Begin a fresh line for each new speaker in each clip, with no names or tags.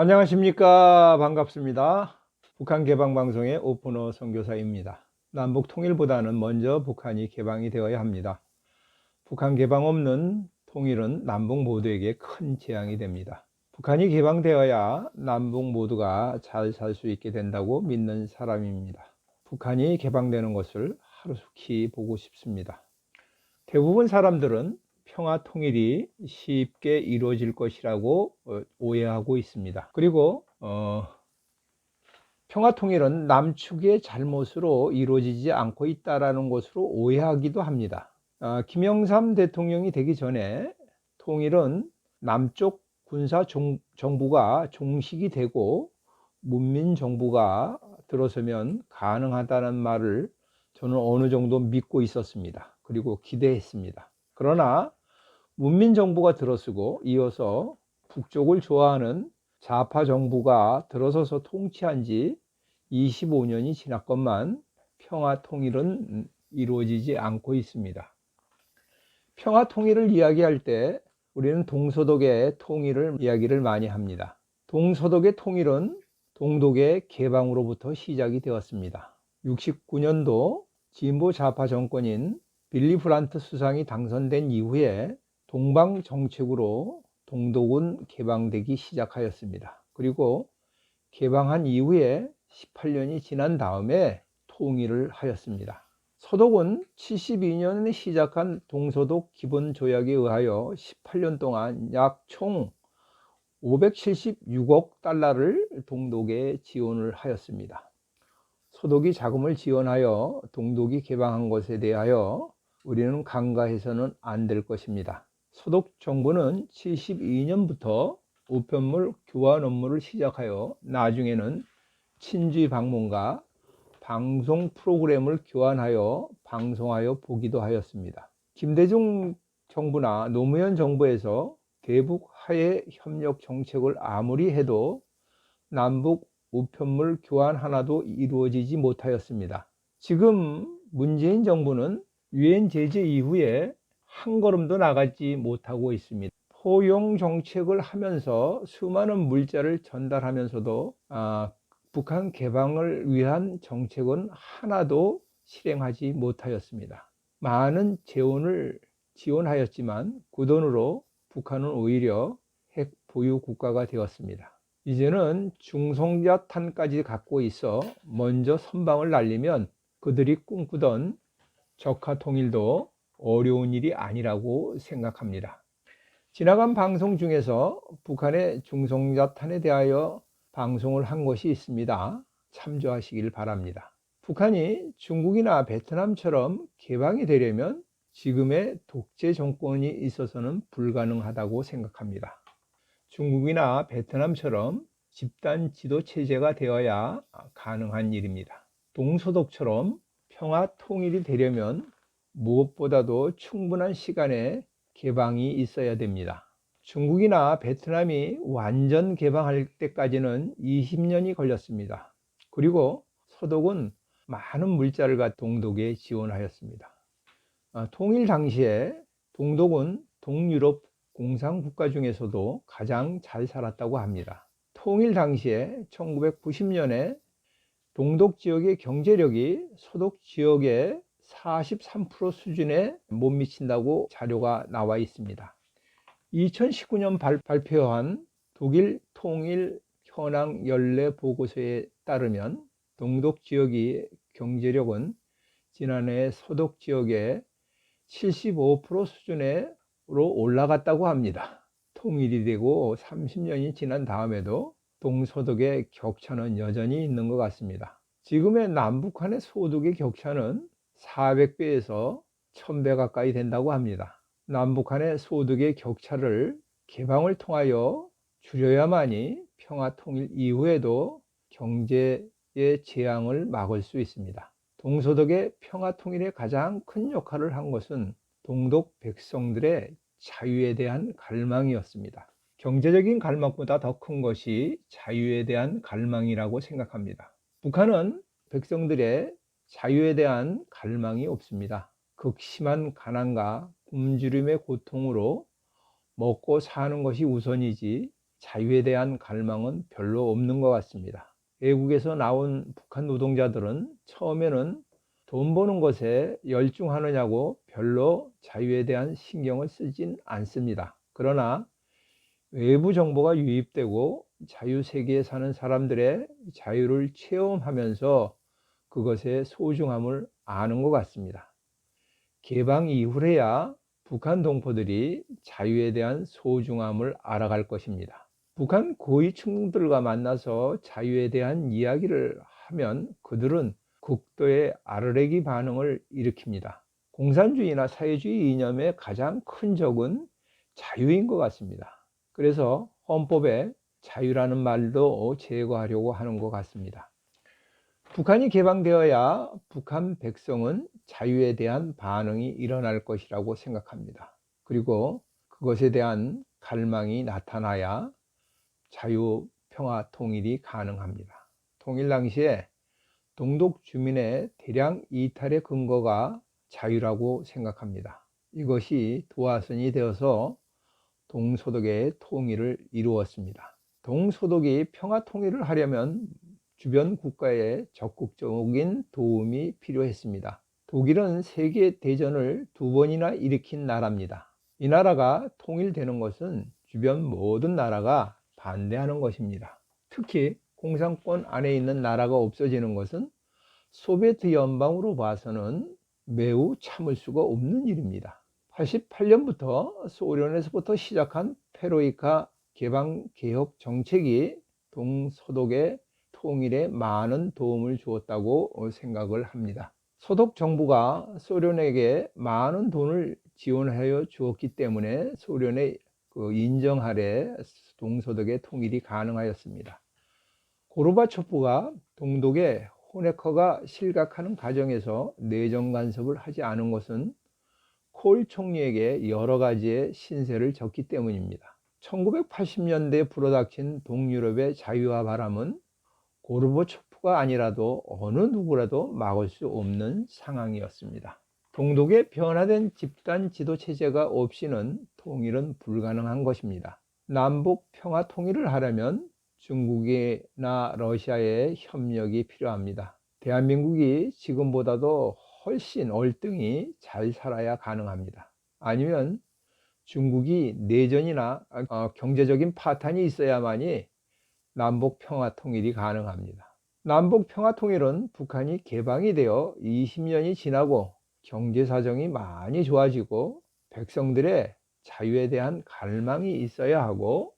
안녕하십니까. 반갑습니다. 북한 개방방송의 오픈호 선교사입니다. 남북 통일보다는 먼저 북한이 개방이 되어야 합니다. 북한 개방 없는 통일은 남북 모두에게 큰 재앙이 됩니다. 북한이 개방되어야 남북 모두가 잘 살 수 있게 된다고 믿는 사람입니다. 북한이 개방되는 것을 하루속히 보고 싶습니다. 대부분 사람들은 평화 통일이 쉽게 이루어질 것이라고 오해하고 있습니다. 그리고 평화 통일은 남측의 잘못으로 이루어지지 않고 있다는 것으로 오해하기도 합니다. 김영삼 대통령이 되기 전에 통일은 남쪽 군사 정부가 종식이 되고 문민 정부가 들어서면 가능하다는 말을 저는 어느 정도 믿고 있었습니다. 그리고 기대했습니다. 그러나 문민 정부가 들어서고 이어서 북쪽을 좋아하는 좌파 정부가 들어서서 통치한 지 25년이 지났건만 평화 통일은 이루어지지 않고 있습니다. 평화 통일을 이야기할 때 우리는 동서독의 통일을 이야기를 많이 합니다. 동서독의 통일은 동독의 개방으로부터 시작이 되었습니다. 69년도 진보 좌파 정권인 빌리 브란트 수상이 당선된 이후에 동방 정책으로 동독은 개방되기 시작하였습니다. 그리고 개방한 이후에 18년이 지난 다음에 통일을 하였습니다. 서독은 72년에 시작한 동서독 기본조약에 의하여 18년 동안 약 총 576억 달러를 동독에 지원을 하였습니다. 서독이 자금을 지원하여 동독이 개방한 것에 대하여 우리는 간과해서는 안 될 것입니다. 서독 정부는 72년부터 우편물 교환 업무를 시작하여 나중에는 친지 방문과 방송 프로그램을 교환하여 방송하여 보기도 하였습니다. 김대중 정부나 노무현 정부에서 대북 화해 협력 정책을 아무리 해도 남북 우편물 교환 하나도 이루어지지 못하였습니다. 지금 문재인 정부는 유엔 제재 이후에 한 걸음도 나가지 못하고 있습니다. 포용 정책을 하면서 수많은 물자를 전달하면서도 북한 개방을 위한 정책은 하나도 실행하지 못하였습니다. 많은 재원을 지원하였지만 그 돈으로 북한은 오히려 핵 보유 국가가 되었습니다. 이제는 중성자탄까지 갖고 있어 먼저 선방을 날리면 그들이 꿈꾸던 적화 통일도 어려운 일이 아니라고 생각합니다. 지나간 방송 중에서 북한의 중성자탄에 대하여 방송을 한 것이 있습니다. 참조하시길 바랍니다. 북한이 중국이나 베트남처럼 개방이 되려면 지금의 독재 정권이 있어서는 불가능하다고 생각합니다. 중국이나 베트남처럼 집단 지도 체제가 되어야 가능한 일입니다. 동서독처럼 평화 통일이 되려면 무엇보다도 충분한 시간에 개방이 있어야 됩니다. 중국이나 베트남이 완전 개방할 때까지는 20년이 걸렸습니다. 그리고 서독은 많은 물자를 동독에 지원하였습니다. 통일 당시에 동독은 동유럽 공산국가 중에서도 가장 잘 살았다고 합니다. 통일 당시에 1990년에 동독 지역의 경제력이 서독 지역의 43% 수준에 못 미친다고 자료가 나와 있습니다. 2019년 발표한 독일 통일 현황 연례 보고서에 따르면 동독 지역의 경제력은 지난해 서독 지역의 75% 수준으로 올라갔다고 합니다. 통일이 되고 30년이 지난 다음에도 동서독의 격차는 여전히 있는 것 같습니다. 지금의 남북한의 소득의 격차는 400배에서 1000배 가까이 된다고 합니다. 남북한의 소득의 격차를 개방을 통하여 줄여야만이 평화 통일 이후에도 경제의 재앙을 막을 수 있습니다. 동서독의 평화 통일에 가장 큰 역할을 한 것은 동독 백성들의 자유에 대한 갈망이었습니다. 경제적인 갈망보다 더 큰 것이 자유에 대한 갈망이라고 생각합니다. 북한은 백성들의 자유에 대한 갈망이 없습니다. 극심한 가난과 굶주림의 고통으로 먹고 사는 것이 우선이지 자유에 대한 갈망은 별로 없는 것 같습니다. 외국에서 나온 북한 노동자들은 처음에는 돈 버는 것에 열중하느냐고 별로 자유에 대한 신경을 쓰진 않습니다. 그러나 외부 정보가 유입되고 자유세계에 사는 사람들의 자유를 체험하면서 그것의 소중함을 아는 것 같습니다. 개방 이후에야 북한 동포들이 자유에 대한 소중함을 알아갈 것입니다. 북한 고위층들과 만나서 자유에 대한 이야기를 하면 그들은 극도의 아르레기 반응을 일으킵니다. 공산주의나 사회주의 이념의 가장 큰 적은 자유인 것 같습니다. 그래서 헌법에 자유라는 말도 제거하려고 하는 것 같습니다. 북한이 개방되어야 북한 백성은 자유에 대한 반응이 일어날 것이라고 생각합니다. 그리고 그것에 대한 갈망이 나타나야 자유, 평화, 통일이 가능합니다. 통일 당시에 동독 주민의 대량 이탈의 근거가 자유라고 생각합니다. 이것이 도화선이 되어서 동소독의 통일을 이루었습니다. 동소독이 평화 통일을 하려면 주변 국가의 적극적인 도움이 필요했습니다. 독일은 세계대전을 2번이나 일으킨 나라입니다. 이 나라가 통일되는 것은 주변 모든 나라가 반대하는 것입니다. 특히 공산권 안에 있는 나라가 없어지는 것은 소비에트 연방으로 봐서는 매우 참을 수가 없는 일입니다. 88년부터 소련에서부터 시작한 페로이카 개방개혁 정책이 동서독의 통일에 많은 도움을 주었다고 생각을 합니다. 소독 정부가 소련에게 많은 돈을 지원하여 주었기 때문에 소련의 인정 아래 동서독의 통일이 가능하였습니다. 고르바초프가 동독에 호네커가 실각하는 과정에서 내정 간섭을 하지 않은 것은 콜 총리에게 여러 가지의 신세를 졌기 때문입니다. 1980년대에 불어닥친 동유럽의 자유화 바람은 고르바초프가 아니라도 어느 누구라도 막을 수 없는 상황이었습니다. 동독의 변화된 집단 지도 체제가 없이는 통일은 불가능한 것입니다. 남북 평화 통일을 하려면 중국이나 러시아의 협력이 필요합니다. 대한민국이 지금보다도 훨씬 월등히 잘 살아야 가능합니다. 아니면 중국이 내전이나 경제적인 파탄이 있어야만이 남북 평화 통일이 가능합니다. 남북 평화 통일은 북한이 개방이 되어 20년이 지나고 경제 사정이 많이 좋아지고 백성들의 자유에 대한 갈망이 있어야 하고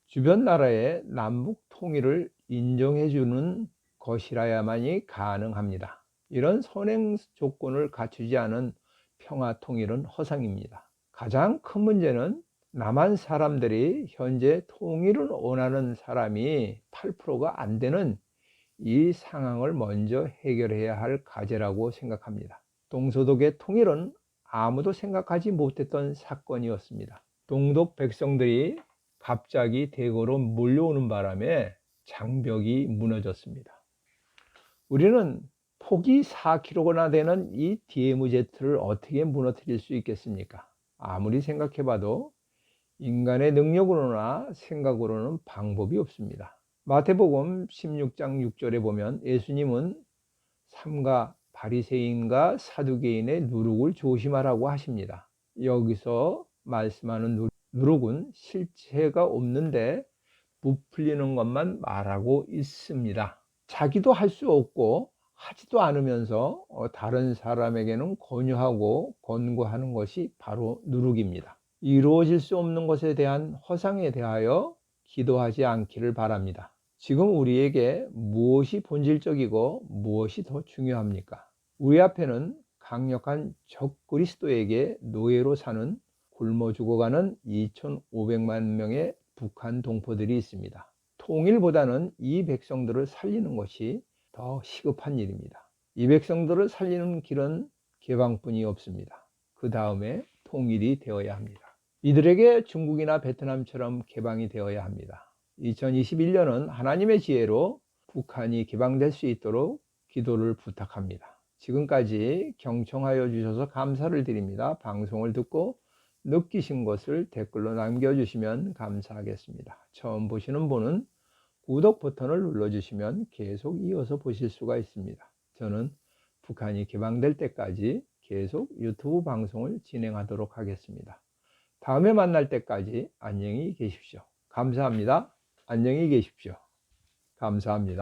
주변 나라의 남북 통일을 인정해 주는 것이라야만이 가능합니다. 이런 선행 조건을 갖추지 않은 평화 통일은 허상입니다. 가장 큰 문제는 남한 사람들이 현재 통일을 원하는 사람이 8%가 안 되는 이 상황을 먼저 해결해야 할 과제라고 생각합니다. 동서독의 통일은 아무도 생각하지 못했던 사건이었습니다. 동독 백성들이 갑자기 대거로 몰려오는 바람에 장벽이 무너졌습니다. 우리는 폭이 4km나 되는 이 DMZ를 어떻게 무너뜨릴 수 있겠습니까? 아무리 생각해봐도 인간의 능력으로나 생각으로는 방법이 없습니다. 마태복음 16장 6절에 보면 예수님은 삼가 바리새인과 사두개인의 누룩을 조심하라고 하십니다. 여기서 말씀하는 누룩은 실체가 없는데 부풀리는 것만 말하고 있습니다. 자기도 할 수 없고 하지도 않으면서 다른 사람에게는 권유하고 권고하는 것이 바로 누룩입니다. 이루어질 수 없는 것에 대한 허상에 대하여 기도하지 않기를 바랍니다. 지금 우리에게 무엇이 본질적이고 무엇이 더 중요합니까? 우리 앞에는 강력한 적 그리스도에게 노예로 사는 굶어 죽어가는 2,500만 명의 북한 동포들이 있습니다. 통일보다는 이 백성들을 살리는 것이 더 시급한 일입니다. 이 백성들을 살리는 길은 개방뿐이 없습니다. 그 다음에 통일이 되어야 합니다. 이들에게 중국이나 베트남처럼 개방이 되어야 합니다. 2021년은 하나님의 지혜로 북한이 개방될 수 있도록 기도를 부탁합니다. 지금까지 경청하여 주셔서 감사를 드립니다. 방송을 듣고 느끼신 것을 댓글로 남겨주시면 감사하겠습니다. 처음 보시는 분은 구독 버튼을 눌러주시면 계속 이어서 보실 수가 있습니다. 저는 북한이 개방될 때까지 계속 유튜브 방송을 진행하도록 하겠습니다. 다음에 만날 때까지 안녕히 계십시오. 감사합니다. 안녕히 계십시오. 감사합니다.